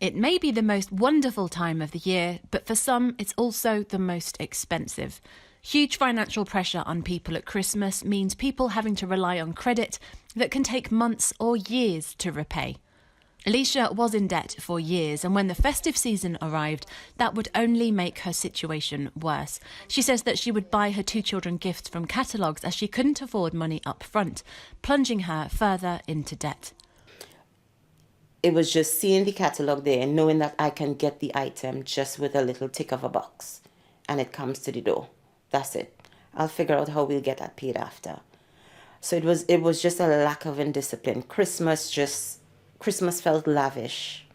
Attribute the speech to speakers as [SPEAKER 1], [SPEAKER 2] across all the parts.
[SPEAKER 1] It may be the most wonderful time of the year, but for some, it's also the most expensive. Huge financial pressure on people at Christmas means people having to rely on credit that can take months or years to repay. Alicia was in debt for years, and when the festive season arrived, that would only make her situation worse. She says that she would buy her 2 children gifts from catalogues as she couldn't afford money up front, plunging her further into debt.
[SPEAKER 2] It was just seeing the catalogue there and knowing that I can get the item just with a little tick of a box and it comes to the door. That's it. I'll figure out how we'll get that paid after. So it was just a lack of indiscipline. Christmas felt lavish.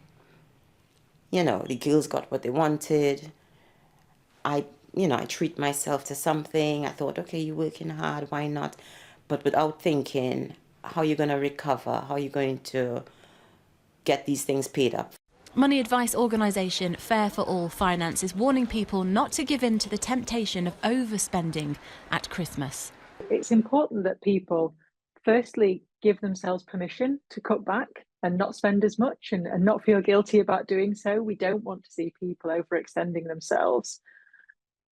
[SPEAKER 2] You know, the girls got what they wanted. I treat myself to something. I thought, okay, you're working hard, why not? But without thinking, how you're going to recover, how you're going to get these things paid up.
[SPEAKER 1] Money advice organisation Fair for All Finance is warning people not to give in to the temptation of overspending at Christmas.
[SPEAKER 3] It's important that people firstly give themselves permission to cut back and not spend as much and not feel guilty about doing so. We don't want to see people overextending themselves.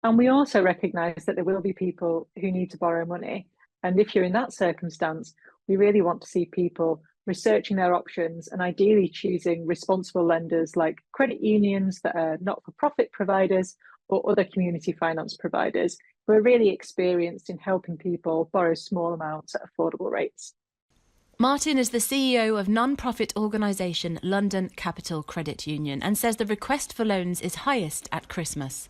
[SPEAKER 3] And we also recognise that there will be people who need to borrow money. And if you're in that circumstance, we really want to see people researching their options and ideally choosing responsible lenders like credit unions that are not-for-profit providers or other community finance providers who are really experienced in helping people borrow small amounts at affordable rates.
[SPEAKER 1] Martin is the CEO of non-profit organisation London Capital Credit Union and says the request for loans is highest at Christmas.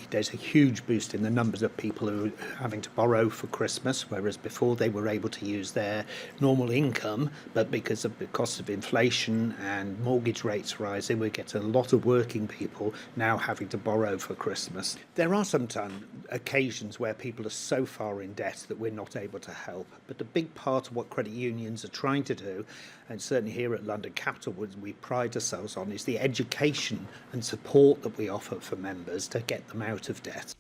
[SPEAKER 4] There's a huge boost in the numbers of people who are having to borrow for Christmas, whereas before they were able to use their normal income, but because of the cost of inflation and mortgage rates rising, we get a lot of working people now having to borrow for Christmas. There are sometimes occasions where people are so far in debt that we're not able to help, but a big part of what credit unions are trying to do, and certainly here at London Capital we pride ourselves on, is the education and support that we offer for members to get them out of debt.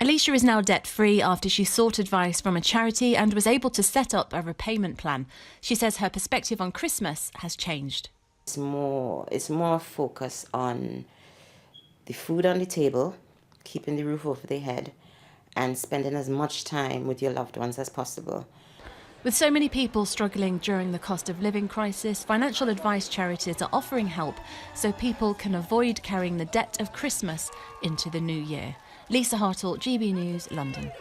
[SPEAKER 1] Alicia is now debt-free after she sought advice from a charity and was able to set up a repayment plan. She says her perspective on Christmas has changed.
[SPEAKER 2] It's more focus on the food on the table, keeping the roof over their head, and spending as much time with your loved ones as possible.
[SPEAKER 1] With so many people struggling during the cost of living crisis, financial advice charities are offering help so people can avoid carrying the debt of Christmas into the new year. Lisa Hartle, GB News, London.